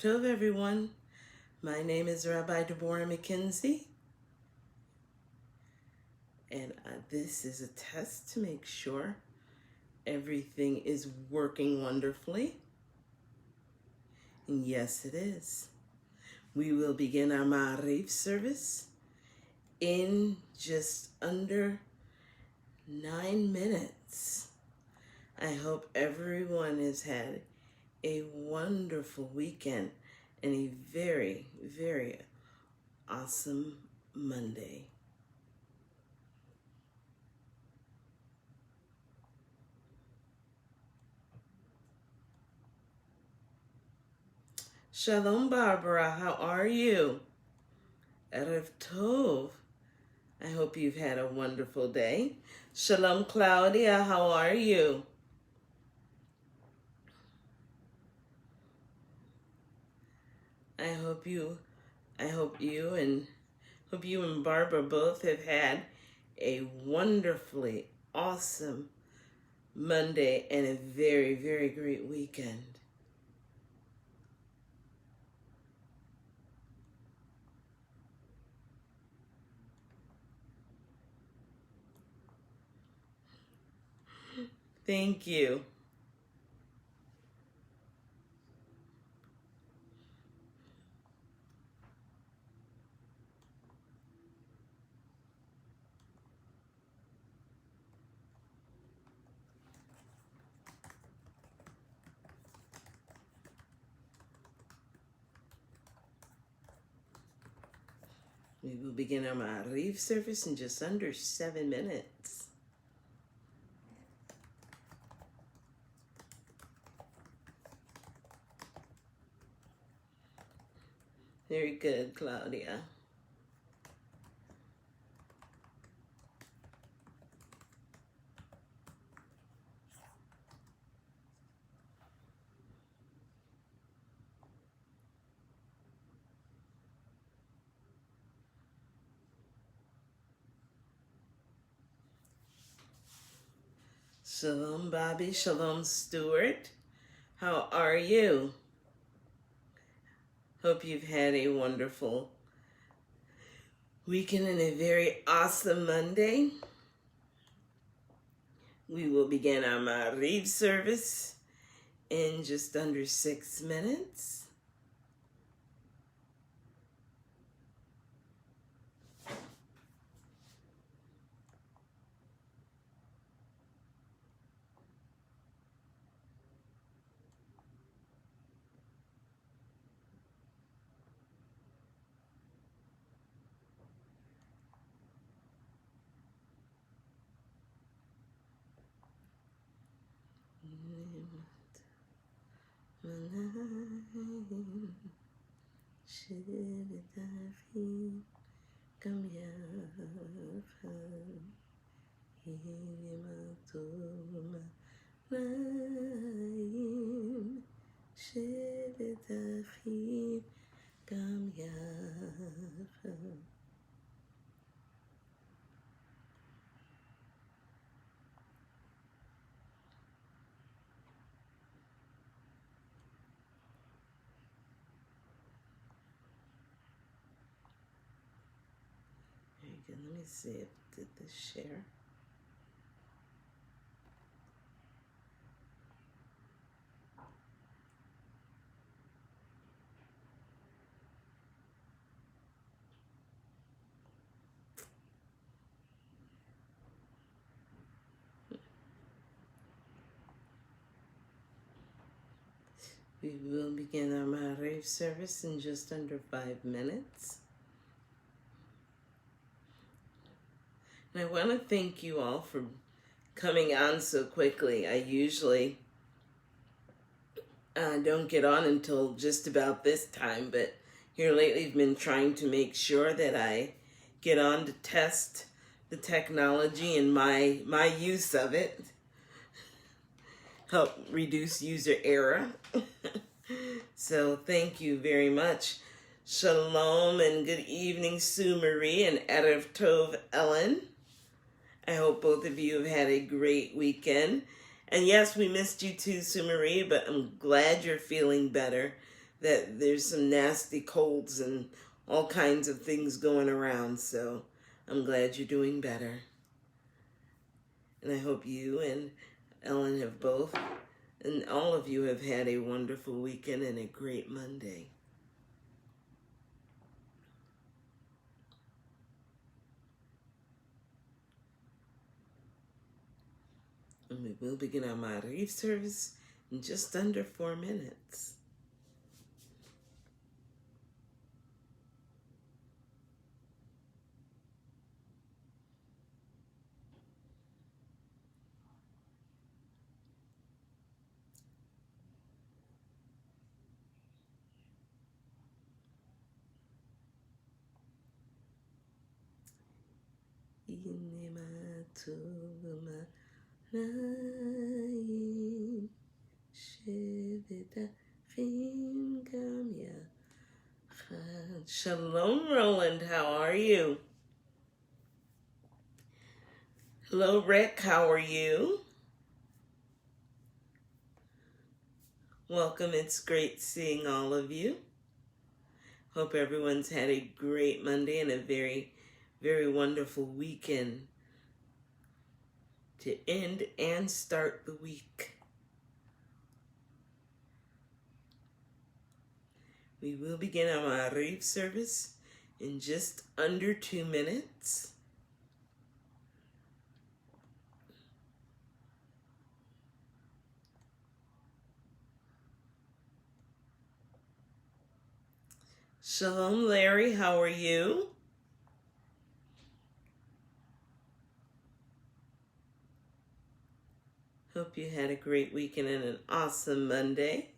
Hello everyone, my name is Rabbi Deborah McKenzie, and this is a test to make sure everything is working wonderfully. And yes, it is. We will begin our Maariv service in just under 9 minutes. I hope everyone has had a wonderful weekend and a very, very awesome Monday. Shalom, Barbara. How are you? Erev Tov. I hope you've had a wonderful day. Shalom, Claudia. How are you? I hope you and Barbara both have had a wonderfully awesome Monday and a very, very great weekend. Thank you. We will begin our Maariv service in just under 7 minutes. Very good, Claudia. Shalom, Bobby. Shalom, Stewart. How are you? Hope you've had a wonderful weekend and a very awesome Monday. We will begin our Maariv service in just under 6 minutes. Let me see if did this share. We will begin our Maariv service in just under 5 minutes. And I want to thank you all for coming on so quickly. I usually don't get on until just about this time, but here lately I've been trying to make sure that I get on to test the technology and my use of it. Help reduce user error. So thank you very much. Shalom and good evening, Sue Marie and Erev Tov Ellen. I hope both of you have had a great weekend. And yes, we missed you too, Sue Marie, but I'm glad you're feeling better. that there's some nasty colds and all kinds of things going around. So I'm glad you're doing better. And I hope you and Ellen have both, and all of you have had a wonderful weekend and a great Monday. And we will begin our Maariv service in just under 4 minutes. Shalom, Roland. How are you? Hello, Rick. How are you? Welcome. It's great seeing all of you. Hope everyone's had a great Monday and a very, very wonderful weekend to end and start the week. We will begin our Maariv service in just under 2 minutes. Shalom, Larry. How are you? Hope you had a great weekend and an awesome Monday.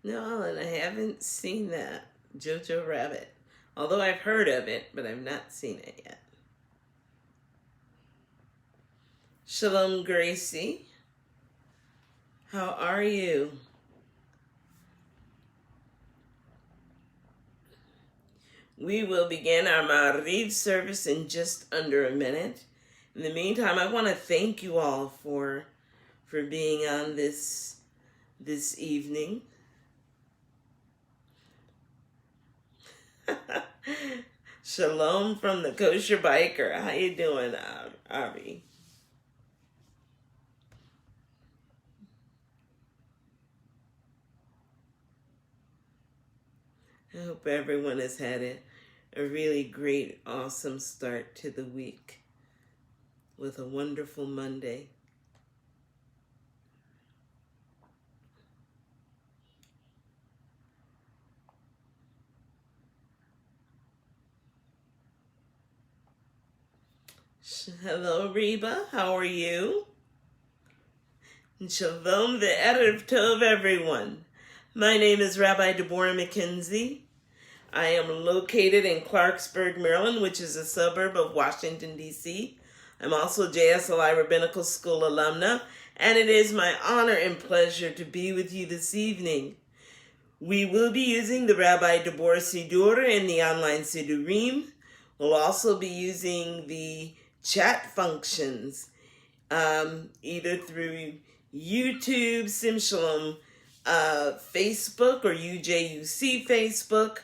No, and I haven't seen that Jojo Rabbit. Although I've heard of it, but I've not seen it yet. Shalom, Gracie. How are you? We will begin our Maariv service in just under a minute. In the meantime, I want to thank you all for being on this evening. Shalom from the Kosher Biker. How you doing, Avi? I hope everyone has had a really great, awesome start to the week with a wonderful Monday. Hello, Reba. How are you? And shalom the Erev Tov, everyone. My name is Rabbi Deborah McKenzie. I am located in Clarksburg, Maryland, which is a suburb of Washington, D.C. I'm also JSLI Rabbinical School alumna, and it is my honor and pleasure to be with you this evening. We will be using the Rabbi Deborah Sidur in the online Sidurim. We'll also be using the chat functions, either through YouTube, Sim Shalom, Facebook, or UJUC Facebook,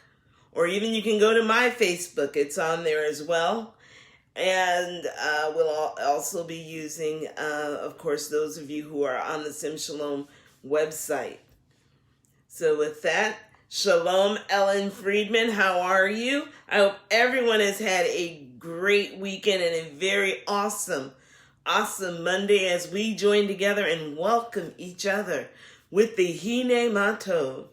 or even you can go to my Facebook. It's on there as well. And we'll also be using, of course, those of you who are on the Sim Shalom website. So with that, Shalom, Ellen Friedman. How are you? I hope everyone has had a great weekend and a very awesome Monday as we join together and welcome each other with the Hine Matov.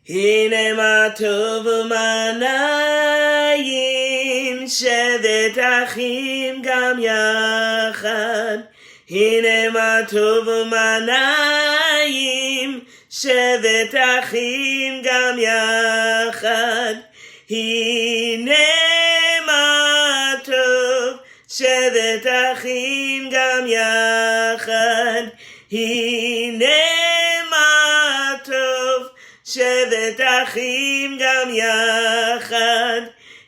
Hine Matov u'manayim shevet achim gam yachad. Hine Matov u'manayim shevet achim gam yachad. Hine שבת אחים גם יחד, הנה מה טוב. שבת אחים גם יחד,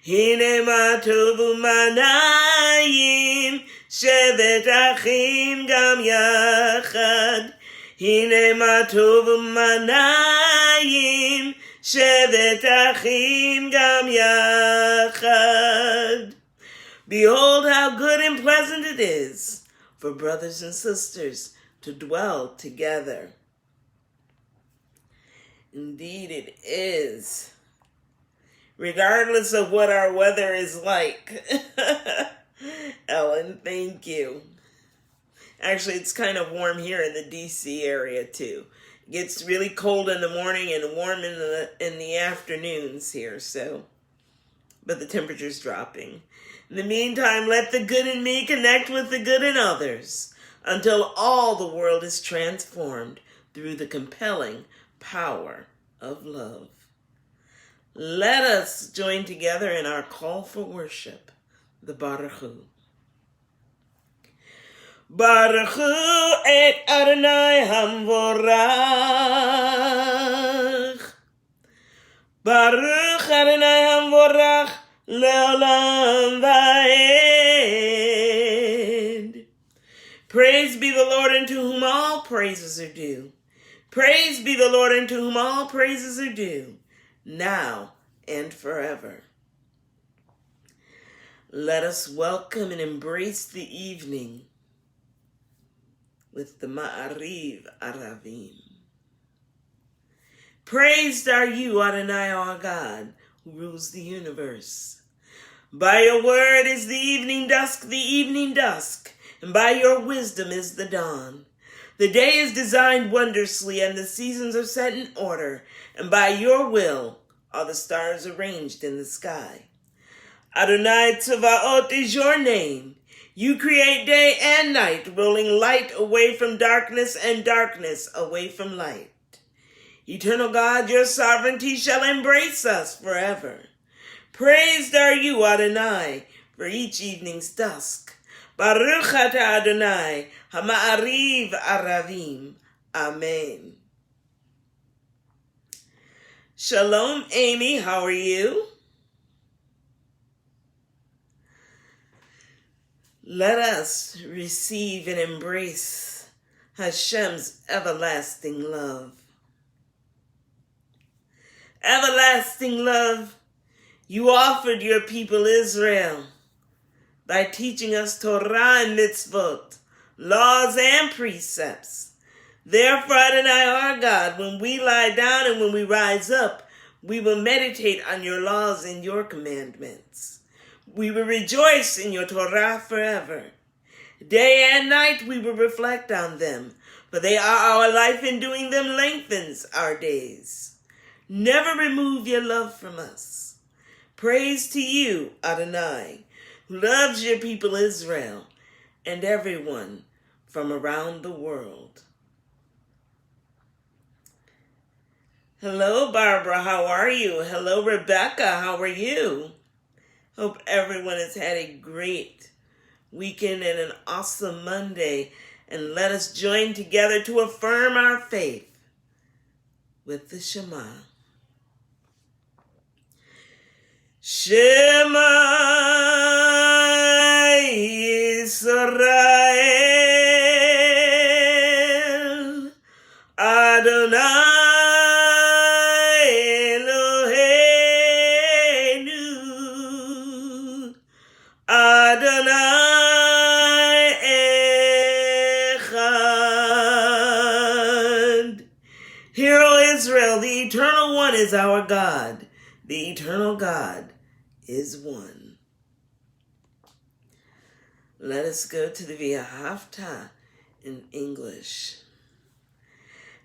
הנה מה טוב ומה נעים. שבת אחים גם יחד, הנה מה טוב ומה נעים. שבת אחים גם יחד. Behold how good and pleasant it is for brothers and sisters to dwell together. Indeed it is. Regardless of what our weather is like. Ellen, thank you. Actually, it's kind of warm here in the DC area too. It gets really cold in the morning and warm in the afternoons here, but the temperature's dropping. In the meantime, let the good in me connect with the good in others until all the world is transformed through the compelling power of love. Let us join together in our call for worship, the Baruch Hu. Baruch Hu et Adonai Hamvorach. Baruch Adonai Hamvorach le'olam va'ed. Praise be the Lord unto whom all praises are due. Praise be the Lord unto whom all praises are due, now and forever. Let us welcome and embrace the evening with the Maariv Aravim. Praised are you, Adonai, our God, who rules the universe. By your word is the evening dusk, and by your wisdom is the dawn. The day is designed wondrously, and the seasons are set in order, and by your will are the stars arranged in the sky. Adonai Tzavaot is your name. You create day and night, rolling light away from darkness and darkness away from light. Eternal God, your sovereignty shall embrace us forever. Praised are you, Adonai, for each evening's dusk. Baruch atah Adonai, ha-Maariv Aravim. Amen. Shalom, Amy. How are you? Let us receive and embrace Hashem's everlasting love. Everlasting love, you offered your people Israel by teaching us Torah and mitzvot, laws and precepts. Therefore, Adonai our God, when we lie down and when we rise up, we will meditate on your laws and your commandments. We will rejoice in your Torah forever. Day and night we will reflect on them, for they are our life, and doing them lengthens our days. Never remove your love from us. Praise to you, Adonai, who loves your people Israel and everyone from around the world. Hello, Barbara. How are you? Hello, Rebecca. How are you? Hope everyone has had a great weekend and an awesome Monday. And let us join together to affirm our faith with the Shema. Shema Yisrael, Adonai Eloheinu, Adonai Echad. Hear, O Israel, the Eternal One is our God. The Eternal God is one. Let us go to the V'ahavta in English.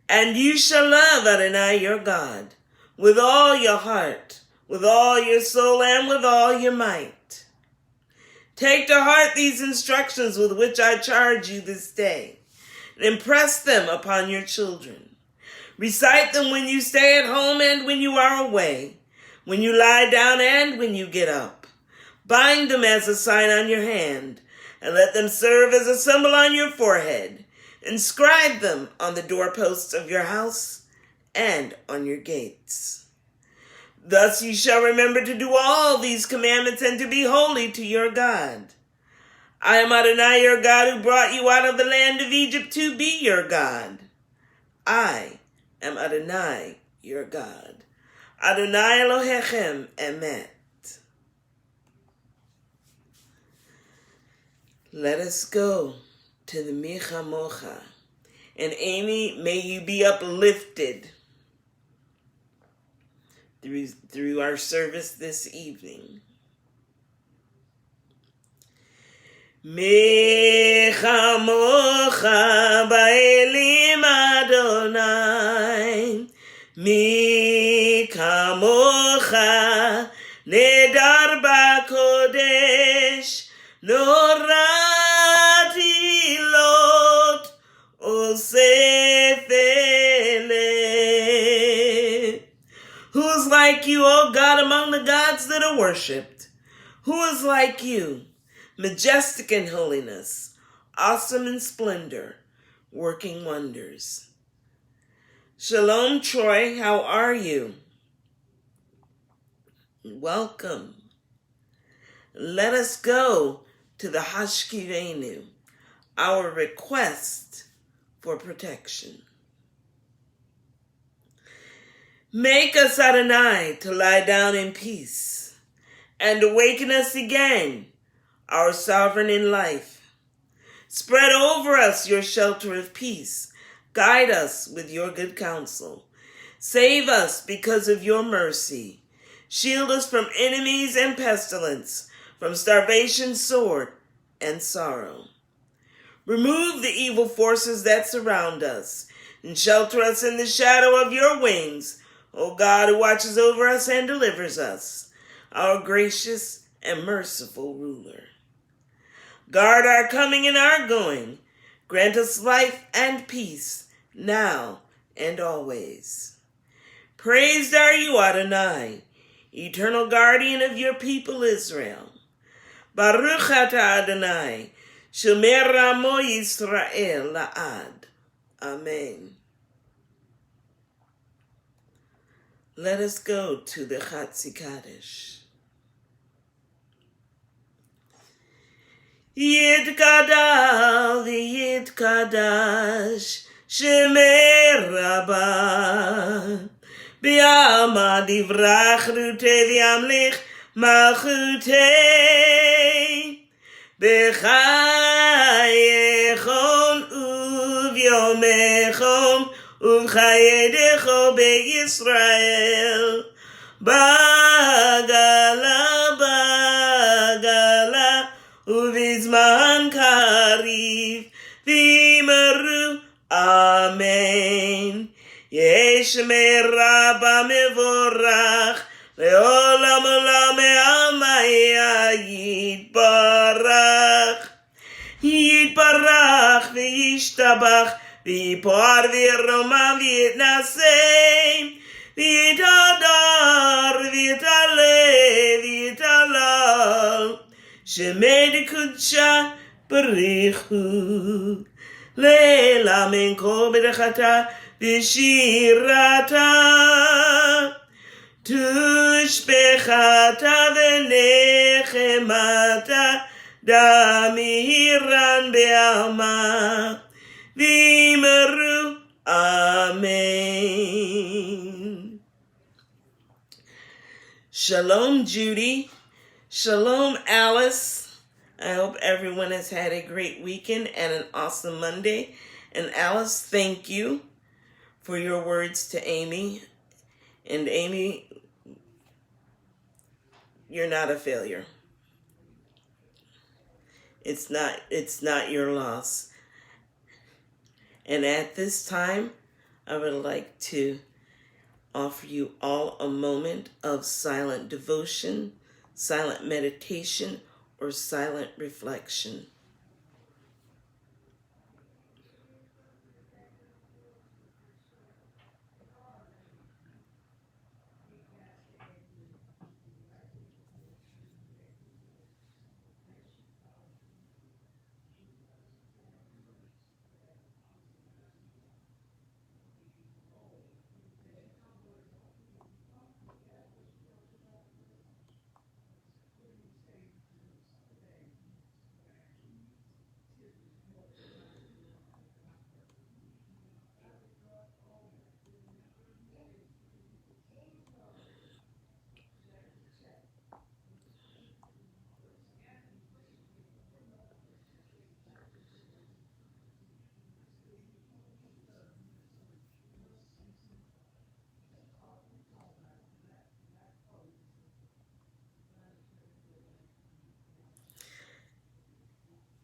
And you shall love Adonai your God with all your heart, with all your soul, and with all your might. Take to heart these instructions with which I charge you this day, and impress them upon your children. Recite them when you stay at home and when you are away, when you lie down and when you get up. Bind them as a sign on your hand, and let them serve as a symbol on your forehead. Inscribe them on the doorposts of your house and on your gates. Thus you shall remember to do all these commandments and to be holy to your God. I am Adonai, your God, who brought you out of the land of Egypt to be your God. I am Adonai, your God. Adonai Elohechem Emet. Let us go to the Micha Mocha. And Amy, may you be uplifted through our service this evening. Micha Mocha Ba'elim Adonai, Micha Mocha Nedar Ba'Kodesh, Norati Lot Osefele. Who is like you, O God, among the gods that are worshipped? Who is like you, majestic in holiness, awesome in splendor, working wonders? Shalom, Troy, how are you? Welcome. Let us go to the Hashkivenu, our request for protection. Make us, Adonai, to lie down in peace, and awaken us again, our sovereign in life. Spread over us your shelter of peace. Guide us with your good counsel. Save us because of your mercy. Shield us from enemies and pestilence, from starvation, sword, and sorrow. Remove the evil forces that surround us, and shelter us in the shadow of your wings, O God, who watches over us and delivers us, our gracious and merciful ruler. Guard our coming and our going. Grant us life and peace, now and always. Praised are you, Adonai, eternal guardian of your people Israel. Baruch atah Adonai, shomer amo Yisrael la'ad. Amen. Let us go to the Chatzi Kaddish. Yitkadal v'yitkadash shemer rabba b'yama divrach rute v'yamlich malchutei b'chayechon uvyomechon Uchayedecho beYisrael, bagala, uvizman kariv, v'imeru, amen. Yesh merabba mevorach, leolam olam me'amaya yitbarach v'yishtabach, V'yipor v'yiromam v'yitnasem, v'yitadar v'yitale v'yitalal, shemei d'kudsha b'richu, le'ela min kol b'dechata v'shirata, tushbechata v'nechemata, damiran be'alma, V'imeru, amen. Shalom, Judy. Shalom, Alice. I hope everyone has had a great weekend and an awesome Monday. And Alice, thank you for your words to Amy. And Amy, you're not a failure. It's not your loss. And at this time, I would like to offer you all a moment of silent devotion, silent meditation, or silent reflection.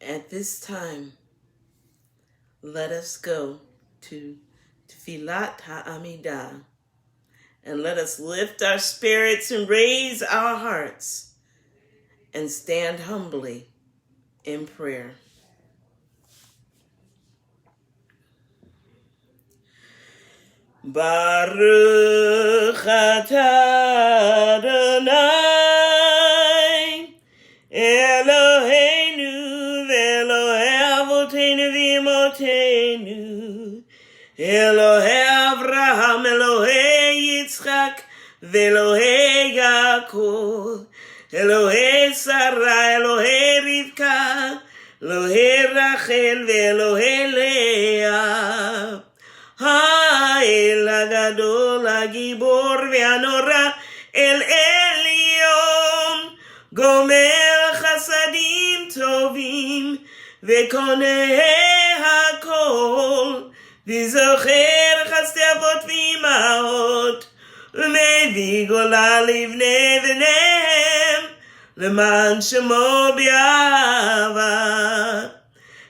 At this time, let us go to Tfilat Ha'amidah, and let us lift our spirits and raise our hearts and stand humbly in prayer. Baruch atah Adonai Eloheinu ve'Elohei avoteinu v'imotenu Elohei Avraham, Elohei Yitzchak, ve'Elohei Yaakov, Elohei Sarah, Elohei Rivka, Elohei Rachel, ve'Elohei Leah. Ha'el HaGadol, HaGibor, ve'Hanora, El Elyon, Gomer Chasadim Tovim, ve'Koneh HaKol, V'zocher chasdei avot v'imahot, u'mevii gola livnei v'nehem, leman shemo b'yahava.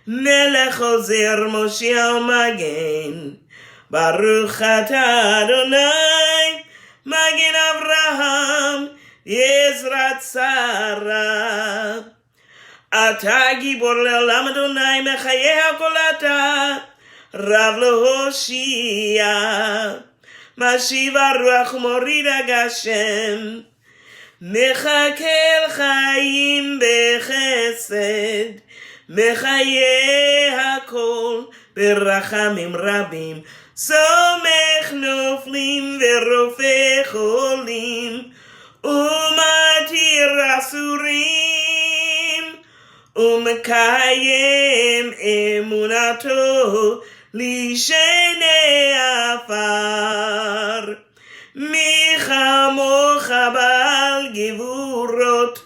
Melech ozer Moshiach u'magen, Baruch atah Adonai, Magen Avraham, Yezrat Sarah. Atah gibor le'olam Adonai, mechayeh hakol atah, Rav Lehoshia, Mashiva Ruach Morida Gashem, Mechakel Chaim Bechesed, Mechaye Hakol Berachamim Rabim, Somech Noflim Verofe Cholim, Umatir Asurim, Umekayem Emunato, Lishene afar, Michamocha bal gevurot,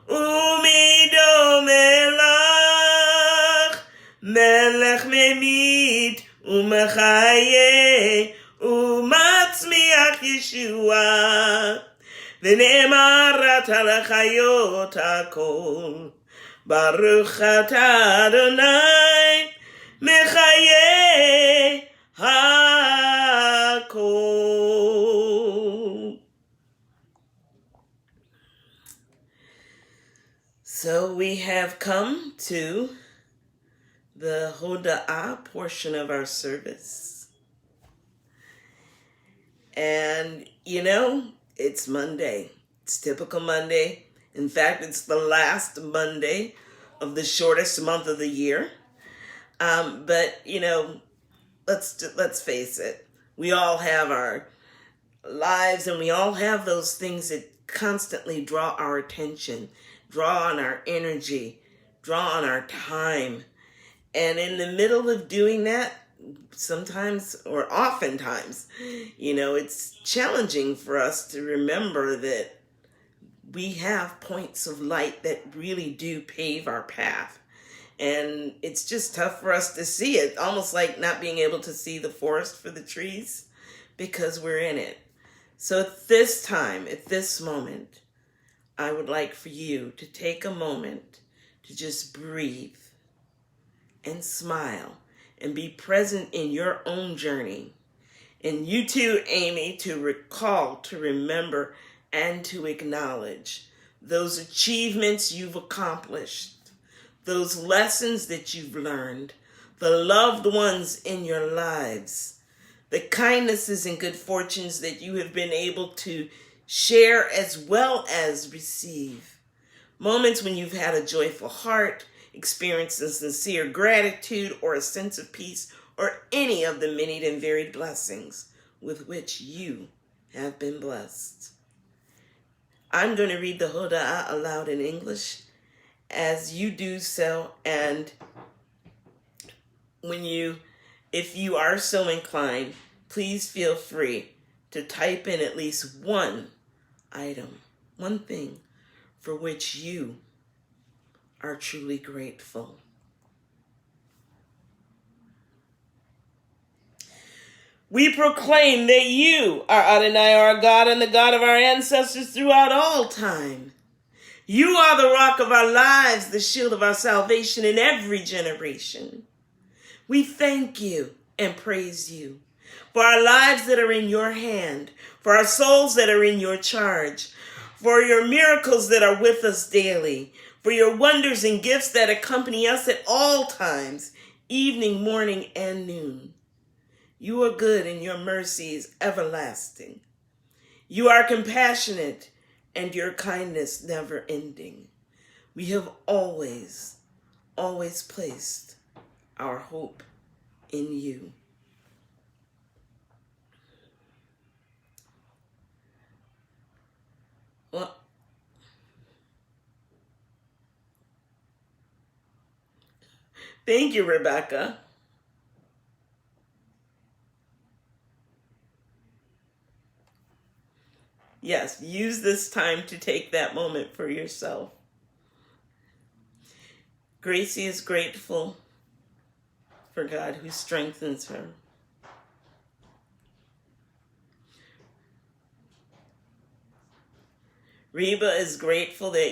umidomelach, Melech memit, umechaye, umatzmiach Yeshua, v'ne'emar talachayot hakol, Baruch atah Adonai, Mechaye HaKol. So we have come to the Hoda'ah portion of our service. And, it's Monday. It's typical Monday. In fact, it's the last Monday of the shortest month of the year. But let's face it. We all have our lives, and we all have those things that constantly draw our attention, draw on our energy, draw on our time. And in the middle of doing that, sometimes or oftentimes, it's challenging for us to remember that we have points of light that really do pave our path. And it's just tough for us to see it, almost like not being able to see the forest for the trees because we're in it. So at this time, at this moment, I would like for you to take a moment to just breathe and smile and be present in your own journey. And you too, Amy, to recall, to remember, and to acknowledge those achievements you've accomplished, those lessons that you've learned, the loved ones in your lives, the kindnesses and good fortunes that you have been able to share as well as receive. Moments when you've had a joyful heart, experienced a sincere gratitude or a sense of peace, or any of the many and varied blessings with which you have been blessed. I'm going to read the Hoda'ah aloud in English. As you do so, and if you are so inclined, please feel free to type in at least one item, one thing for which you are truly grateful. We proclaim that you are Adonai, our God, and the God of our ancestors throughout all time. You are the rock of our lives, the shield of our salvation in every generation. We thank you and praise you for our lives that are in your hand, for our souls that are in your charge, for your miracles that are with us daily, for your wonders and gifts that accompany us at all times, evening, morning, and noon. You are good and your mercy is everlasting. You are compassionate and your kindness never ending. We have always placed our hope in you. Well, thank you, Rebecca. Yes, use this time to take that moment for yourself. Gracie is grateful for God who strengthens her. Reba is grateful that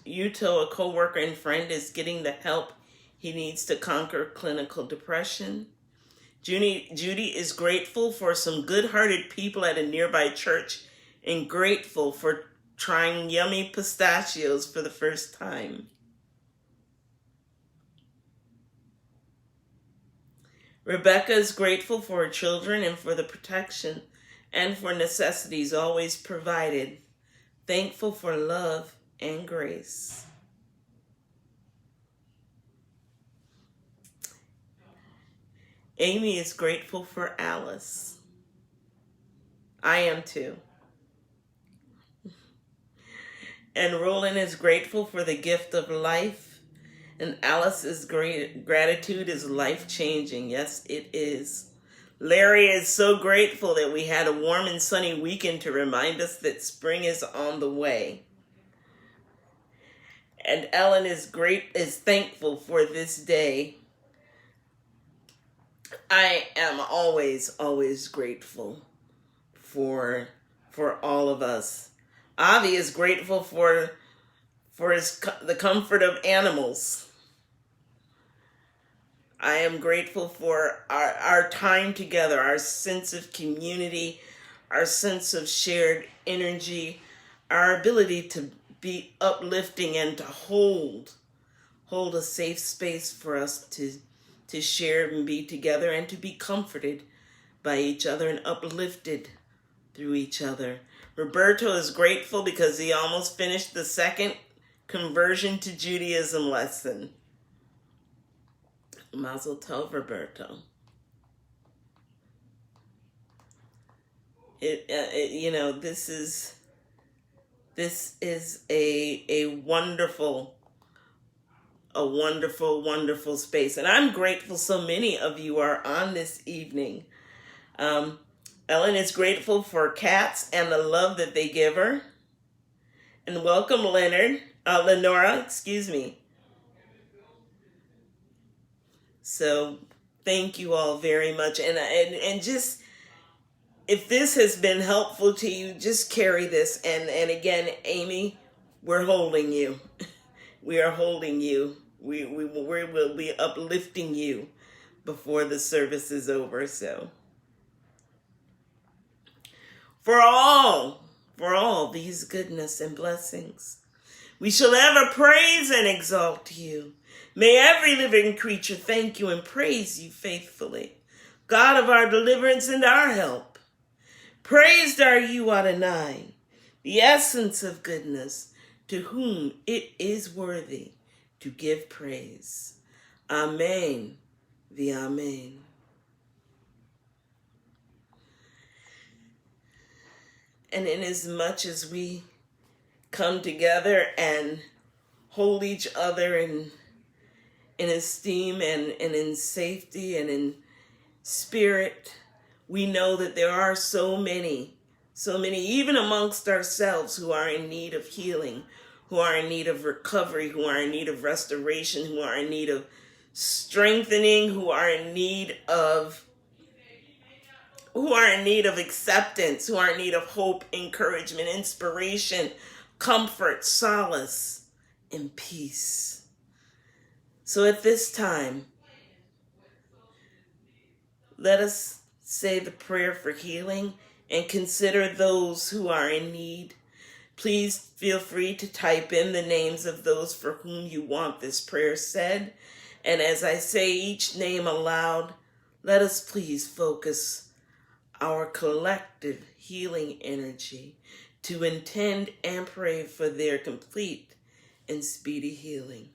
Yuto, a co-worker and friend, is getting the help he needs to conquer clinical depression. Judy is grateful for some good-hearted people at a nearby church and grateful for trying yummy pistachios for the first time. Rebecca is grateful for her children and for the protection and for necessities always provided. Thankful for love and grace. Amy is grateful for Alice. I am too. And Roland is grateful for the gift of life. And Alice's gratitude is life-changing. Yes, it is. Larry is so grateful that we had a warm and sunny weekend to remind us that spring is on the way. And Ellen is thankful for this day. I am always grateful for all of us. Avi is grateful for the comfort of animals. I am grateful for our time together, our sense of community, our sense of shared energy, our ability to be uplifting and to hold a safe space for us to share and be together and to be comforted by each other and uplifted through each other. Roberto is grateful because he almost finished the second conversion to Judaism lesson. Mazel tov, Roberto. This is a wonderful space, and I'm grateful so many of you are on this evening. Ellen is grateful for cats and the love that they give her. And welcome, Lenora, excuse me. So thank you all very much. And just, if this has been helpful to you, just carry this. And again, Amy, we're holding you. We are holding you. We will be uplifting you before the service is over. So for all these goodness and blessings, we shall ever praise and exalt you. May every living creature thank you and praise you faithfully, God of our deliverance and our help. Praised are you, Adonai, the essence of goodness, to whom it is worthy to give praise. Amen. The Amen. And inasmuch as we come together and hold each other in esteem and in safety and in spirit, we know that there are so many, even amongst ourselves, who are in need of healing, who are in need of recovery, who are in need of restoration, who are in need of strengthening, who are in need of acceptance, who are in need of hope, encouragement, inspiration, comfort, solace, and peace. So at this time, let us say the prayer for healing and consider those who are in need. Please feel free to type in the names of those for whom you want this prayer said. And as I say each name aloud, let us please focus our collective healing energy to intend and pray for their complete and speedy healing.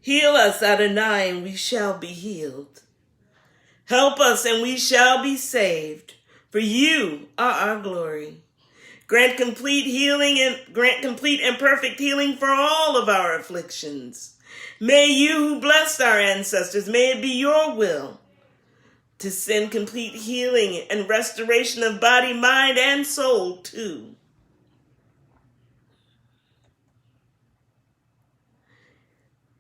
Heal us, Adonai, and we shall be healed. Help us, and we shall be saved. For you are our glory. Grant complete healing and grant complete and perfect healing for all of our afflictions. May you who blessed our ancestors, may it be your will to send complete healing and restoration of body, mind, and soul too.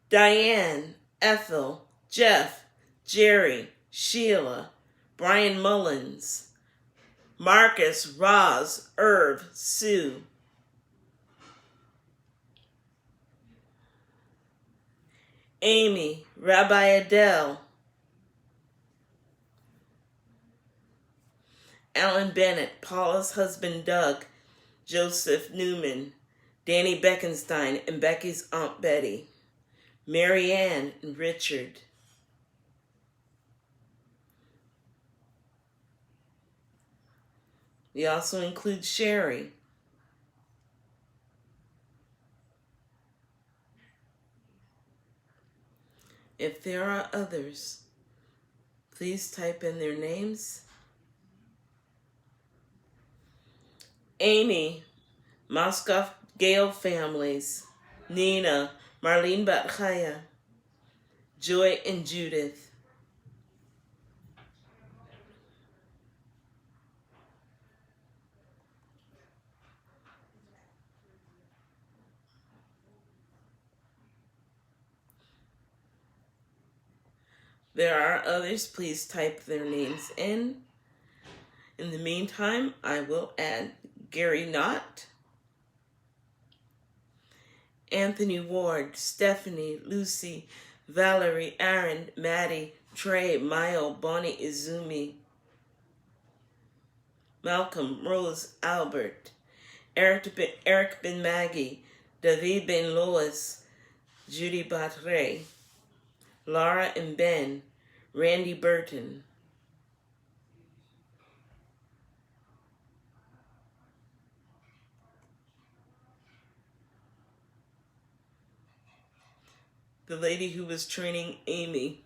Diane, Ethel, Jeff, Jerry, Sheila, Brian Mullins, Marcus, Roz, Irv, Sue, Amy, Rabbi Adele, Alan Bennett, Paula's husband Doug, Joseph Newman, Danny Beckenstein and Becky's Aunt Betty, Mary Ann and Richard, we also include Sherry. If there are others, please type in their names. Amy, Moskoff Gale families, Nina, Marlene Batchaya, Joy and Judith, there are others, please type their names in. In the meantime, I will add Gary Knott, Anthony Ward, Stephanie, Lucy, Valerie, Aaron, Maddie, Trey, Mayo, Bonnie Izumi, Malcolm, Rose, Albert, Eric Ben Maggie, David Ben Lois, Judy Batre, Laura and Ben, Randy Burton, the lady who was training Amy,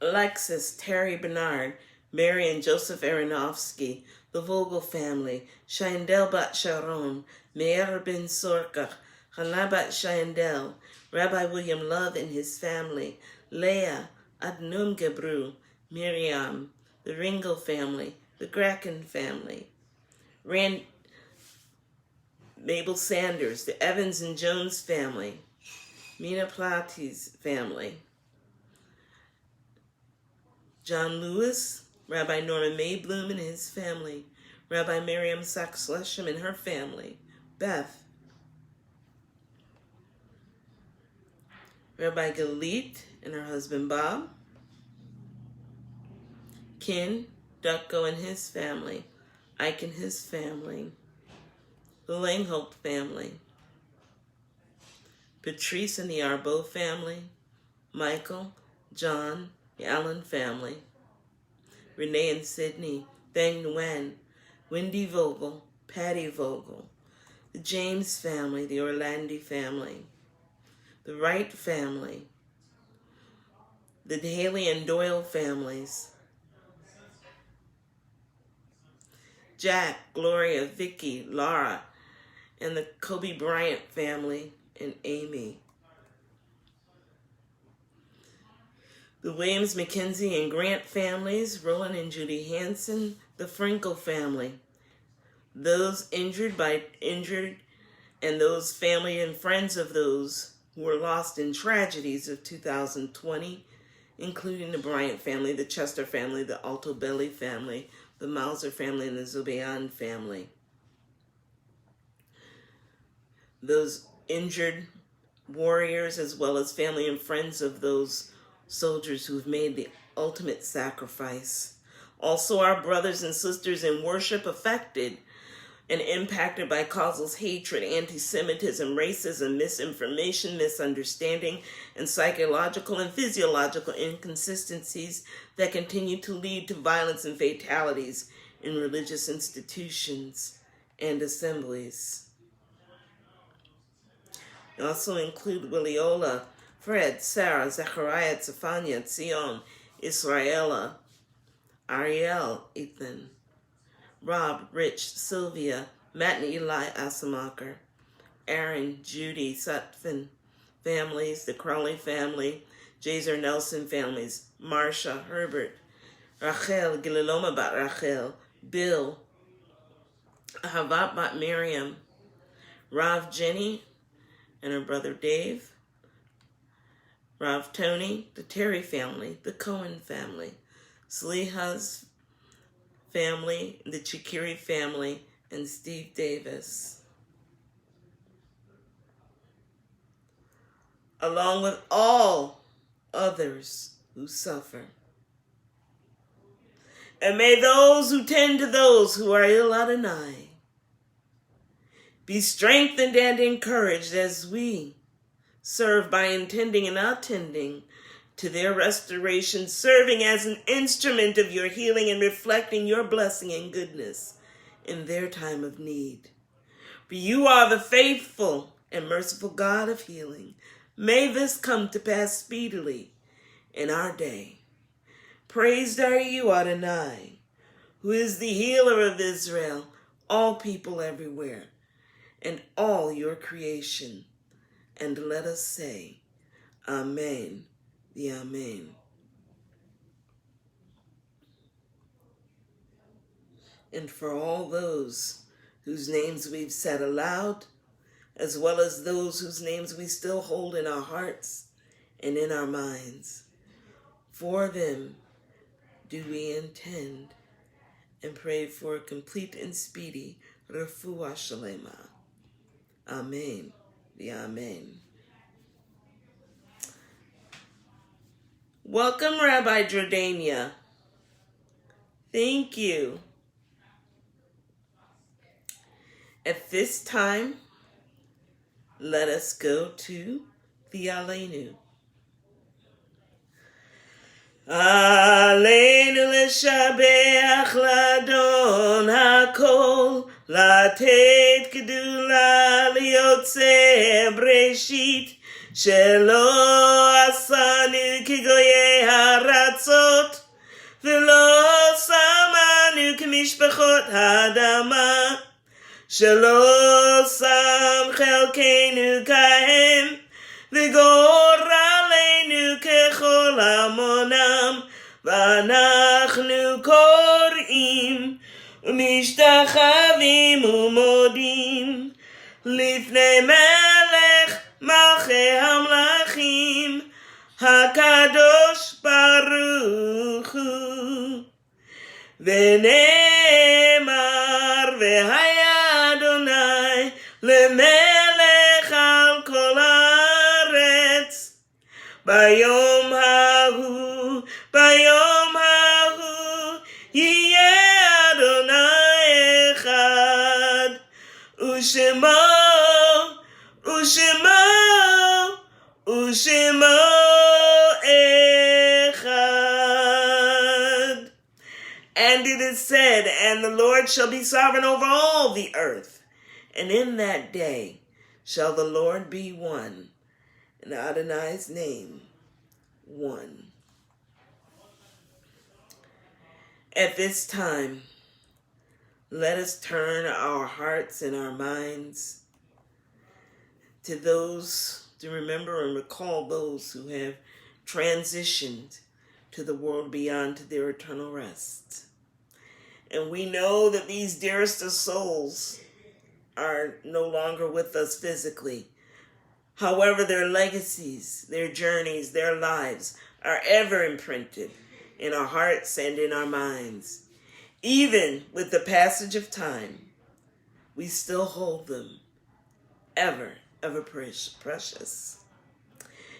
Alexis, Terry Bernard, Mary and Joseph Aronofsky, the Vogel family, Shaindel Bat Sharon, Meir Ben Sorka, Hannah Bat Shaindel, Rabbi William Love and his family, Leah, Adnum Gebru, Miriam, the Ringel family, the Gracken family, Mabel Sanders, the Evans and Jones family, Mina Platy's family, John Lewis, Rabbi Norman Maybloom and his family, Rabbi Miriam Sachs-Leshem and her family, Beth, Rabbi Galit and her husband Bob, Ken Ducko and his family, Ike and his family, the Langholt family, Patrice and the Arbo family, Michael, John, the Allen family, Renee and Sydney, Beng Nguyen, Wendy Vogel, Patty Vogel, the James family, the Orlandi family, the Wright family, the Haley and Doyle families, Jack, Gloria, Vicky, Laura, and the Kobe Bryant family and Amy. The Williams, McKenzie, and Grant families, Roland and Judy Hanson, the Frankel family, those injured, and those family and friends of those who were lost in tragedies of 2020, including the Bryant family, the Chester family, the Altobelli family, the Mauser family and the Zubayan family. Those injured warriors, as well as family and friends of those soldiers who've made the ultimate sacrifice. Also, our brothers and sisters in worship affected and impacted by causeless hatred, anti-Semitism, racism, misinformation, misunderstanding, and psychological and physiological inconsistencies that continue to lead to violence and fatalities in religious institutions and assemblies. They also include Williola, Fred, Sarah, Zechariah, Zephaniah, Zion, Israela, Ariel, Ethan, Rob, Rich, Sylvia, Matt and Eli Asamacher, Aaron, Judy, Sutphin families, the Crowley family, Jazer Nelson families, Marsha, Herbert, Rachel, Gililoma Bat Rachel, Bill, Havat Bat Miriam, Rav Jenny and her brother Dave, Rav Tony, the Terry family, the Cohen family, Sliha's family, the Chikiri family, and Steve Davis. Along with all others who suffer. And may those who tend to those who are ill Adonai be strengthened and encouraged as we serve by intending and attending to their restoration, serving as an instrument of your healing and reflecting your blessing and goodness in their time of need. For you are the faithful and merciful God of healing. May this come to pass speedily in our day. Praised are you, Adonai, who is the healer of Israel, all people everywhere, and all your creation. And let us say, Amen, the Amen. And for all those whose names we've said aloud, as well as those whose names we still hold in our hearts and in our minds, for them do we intend and pray for a complete and speedy refuah shalema. Amen. The Amen. Welcome, Rabbi Jordania. Thank you. At this time, let us go to the Aleinu. Aleinu leshabeach ladon hakol, latet gedula liyotze breshit, shelo asanu kigoye haratzot, velo samanu kemishpachot hadama, shelo sam chelkenu kahem, v'gor aleinu kechol amonam, v'anachnu kor'im, u'mishtachavim u'modim, lifnei melech malchei hamlachim, hakadosh baruch hu, v'ne'emar v'haya Adonai lemelech al kol haaretz, bayom hahu yiyeh Adonai echad, u'shemo echad. And it is said, and the Lord shall be sovereign over all the earth, and in that day shall the Lord be one, and Adonai's name one. At this time, let us turn our hearts and our minds to those, to remember and recall those who have transitioned to the world beyond, to their eternal rest. And we know that these dearest of souls are no longer with us physically. However, their legacies, their journeys, their lives are ever imprinted in our hearts and in our minds. Even with the passage of time, we still hold them ever, ever precious.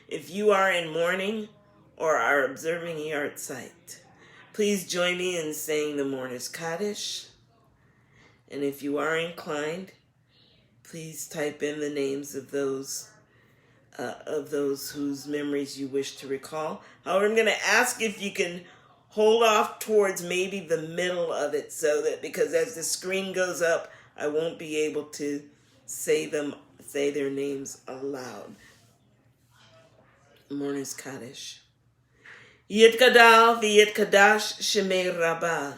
If you are in mourning or are observing a yard site, please join me in saying the Mourner's Kaddish. And if you are inclined, please type in the names of those whose memories you wish to recall. However, I'm going to ask if you can hold off towards maybe the middle of it, so that, because as the screen goes up, I won't be able to say their names aloud. Mourner's Kaddish. Yitkadal v'yitkadash shemei Rabbah.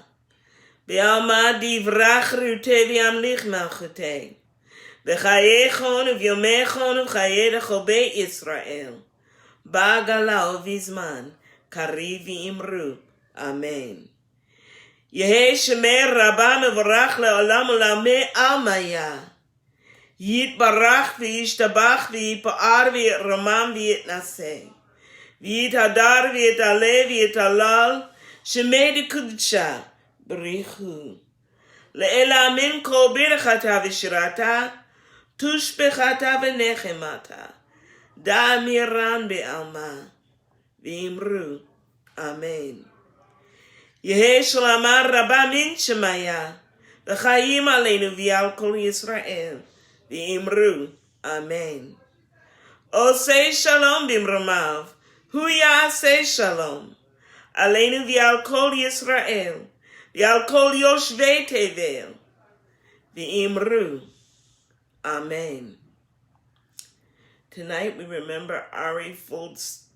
Be'alma divrach rute v'yamlich malchute. V'chayechon v'yomechon v'chayei lechol beit Yisrael. Ba'gala v'zman kariv v'imru. Amen. Yehei shemei Rabbah mevorach le'olam u'lamei almaya. Yitbarach v'yishtabach v'yipa'ar v'yitramam v'yitnaseh. V'yitadar v'yitaleh v'yitalal shemei d'kudsha b'richu. Le'ela min kol birchata v'shirata tushbechata v'nechemata da'amiran be'alma v'imru. Amen. Yehei shlamar Rabbah min shemaya v'chayim aleinu v'yal kol Yisrael v'imru. Amen. Osei shalom b'imromav hu ya'aseh shalom aleinu v'yal kol Yisrael v'yal kol yoshvei tevel v'imru. Amen. Tonight we remember Ari Folds,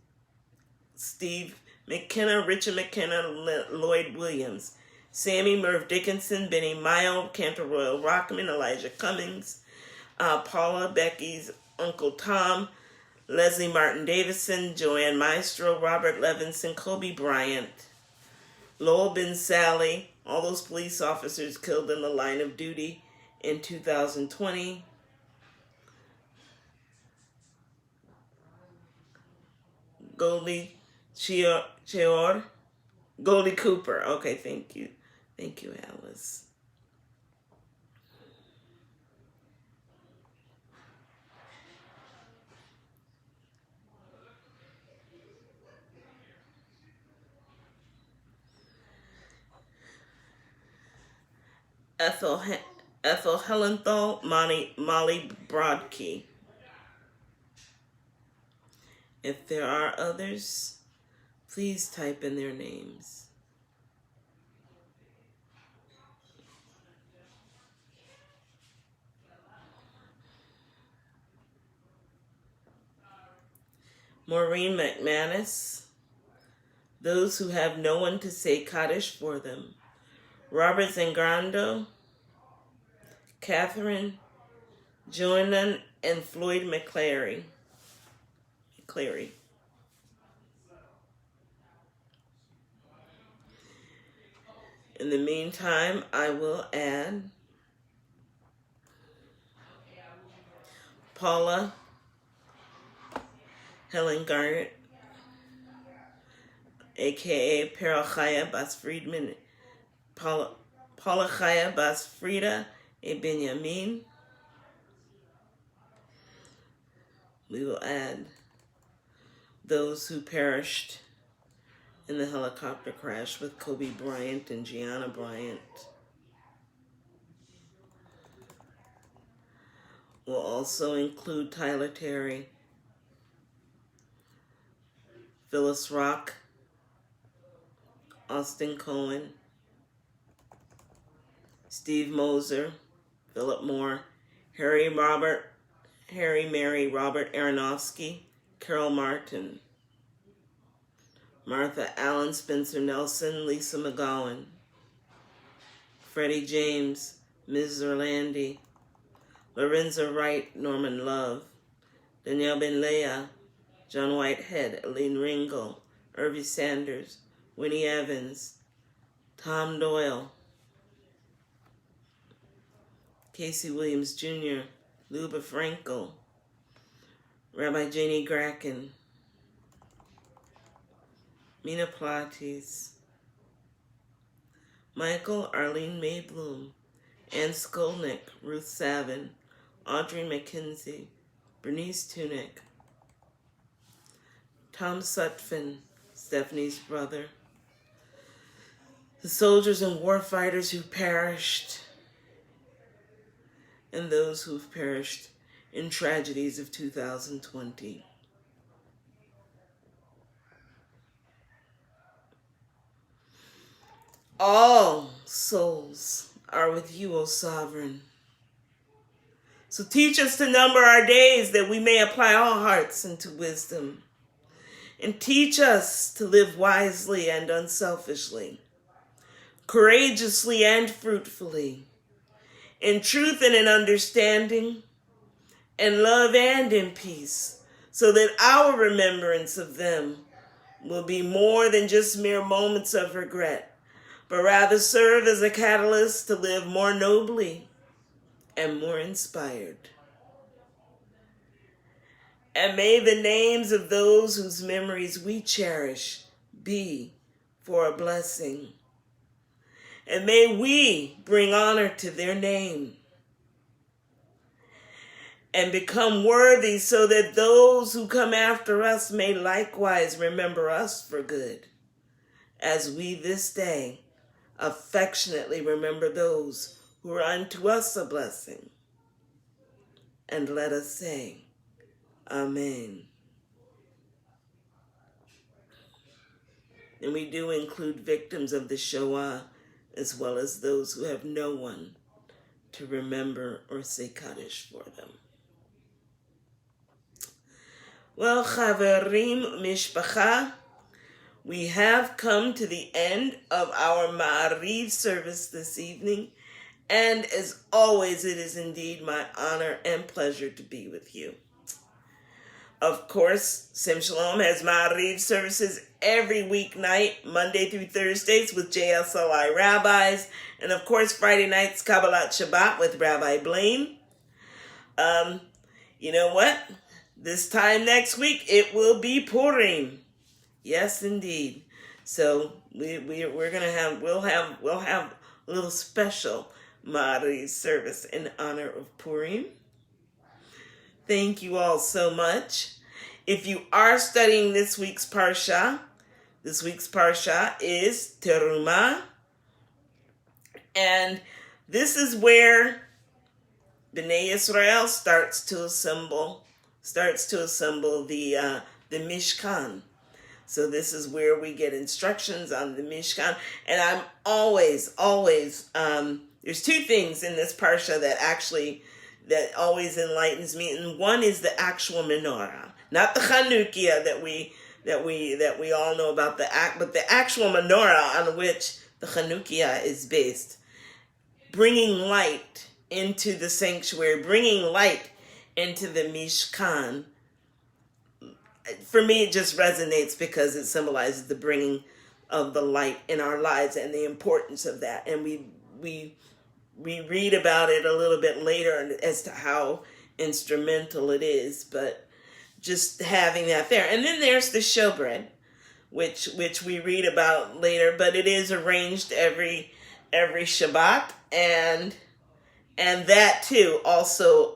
Steve McKenna, Richard McKenna, Lloyd Williams, Sammy Merv Dickinson, Benny Mayo, Cantor Royal Rockman, Elijah Cummings, Paula Becky's Uncle Tom, Leslie Martin Davison, Joanne Maestro, Robert Levinson, Kobe Bryant, Lowell Ben Sally, all those police officers killed in the line of duty in 2020. Goldie Cheor, Goldie Cooper. Okay, thank you. Thank you, Alice. Ethel Helenthal, Molly Brodkey. If there are others, please type in their names. Maureen McManus, those who have no one to say Kaddish for them. Robert Zangrando, Catherine, Joanna, and Floyd McClary. In the meantime, I will add Paula Helen Garnett, aka Pearl Chaya Bas Friedman, Paula Chaya Bas Frida e Benjamin. We will add those who perished in the helicopter crash with Kobe Bryant and Gianna Bryant. We'll also include Tyler Terry, Phyllis Rock, Austin Cohen, Steve Moser, Philip Moore, Harry Mary Robert Aronofsky, Carol Martin, Martha Allen, Spencer Nelson, Lisa McGowan, Freddie James, Ms. Orlandi, Lorenza Wright, Norman Love, Danielle Ben-Leah, John Whitehead, Aline Ringel, Irvie Sanders, Winnie Evans, Tom Doyle, Casey Williams Jr., Luba Frankel, Rabbi Janie Gracken, Mina Pilates, Michael Arlene May Bloom, Ann Skolnick, Ruth Savin, Audrey McKenzie, Bernice Tunick, Tom Sutphin, Stephanie's brother, the soldiers and warfighters who perished, and those who've perished in tragedies of 2020. All souls are with you, O Sovereign. So teach us to number our days that we may apply all hearts into wisdom. And teach us to live wisely and unselfishly, courageously and fruitfully, in truth and in understanding, in love and in peace, so that our remembrance of them will be more than just mere moments of regret, but rather serve as a catalyst to live more nobly and more inspired. And may the names of those whose memories we cherish be for a blessing. And may we bring honor to their name and become worthy so that those who come after us may likewise remember us for good, as we this day affectionately remember those who are unto us a blessing. And let us say, Amen. And we do include victims of the Shoah, as well as those who have no one to remember or say Kaddish for them. Well, Chaverim Mishpacha, we have come to the end of our Maariv service this evening, and as always, it is indeed my honor and pleasure to be with you. Of course, Sim Shalom has Maariv services every weeknight, Monday through Thursdays with JSLI rabbis, and of course Friday nights Kabbalat Shabbat with Rabbi Blaine. You know what? This time next week it will be Purim. Yes, indeed. So we're gonna have we'll have a little special Maariv service in honor of Purim. Thank you all so much. If you are studying this week's Parsha is Terumah. And this is where Bnei Yisrael starts to assemble the Mishkan. So this is where we get instructions on the Mishkan. And I'm always, there's two things in this Parsha that always enlightens me, and one is the actual menorah, not the Chanukia that we all know about but the actual menorah on which the Chanukia is based, bringing light into the sanctuary, bringing light into the Mishkan. For me, it just resonates because it symbolizes the bringing of the light in our lives and the importance of that, and we read about it a little bit later as to how instrumental it is, but just having that there. And then there's the showbread, which we read about later, but it is arranged every Shabbat, and that too also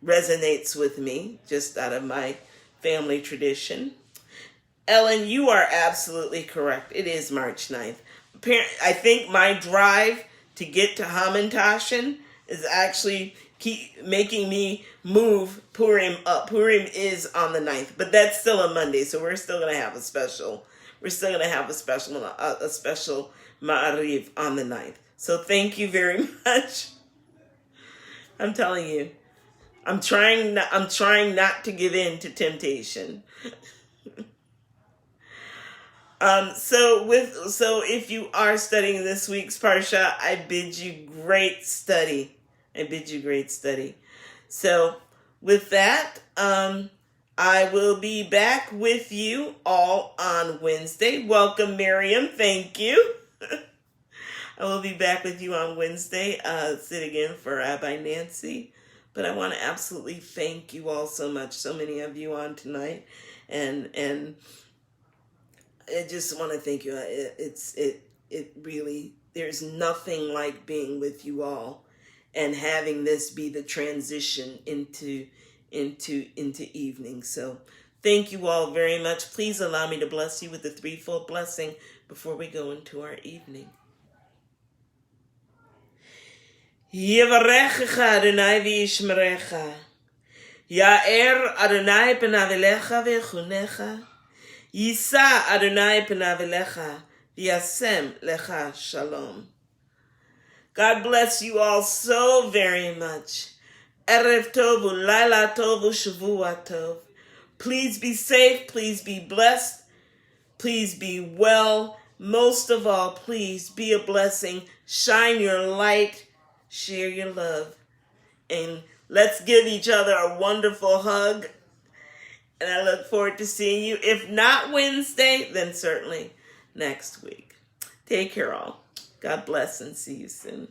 resonates with me, just out of my family tradition. Ellen, you are absolutely correct. It is March 9th. I think my drive to get to Hamantashen is actually keep making me move Purim up. Purim is on the 9th, but that's still a Monday, so we're still going to have a special Maariv on the 9th. So thank you very much. I'm telling you, I'm trying not to give in to temptation. So if you are studying this week's Parsha, I bid you great study. So with that, I will be back with you all on Wednesday. Welcome, Miriam. Thank you. I will be back with you on Wednesday, sitting in for Rabbi Nancy. But I want to absolutely thank you all so much. So many of you on tonight, and I just want to thank you. It really, there's nothing like being with you all and having this be the transition into evening. So thank you all very much. Please allow me to bless you with the threefold blessing before we go into our evening. Yevarechecha Adonai v'yishmerecha. Ya'er Adonai panav elecha v'yechunecha. Yisa Adonai panav elecha v'yasem lecha shalom. God bless you all so very much. Erev tov u'layla tov u'shavua tov. Please be safe. Please be blessed. Please be well. Most of all, please be a blessing. Shine your light. Share your love. And let's give each other a wonderful hug. And I look forward to seeing you. If not Wednesday, then certainly next week. Take care all. God bless and see you soon.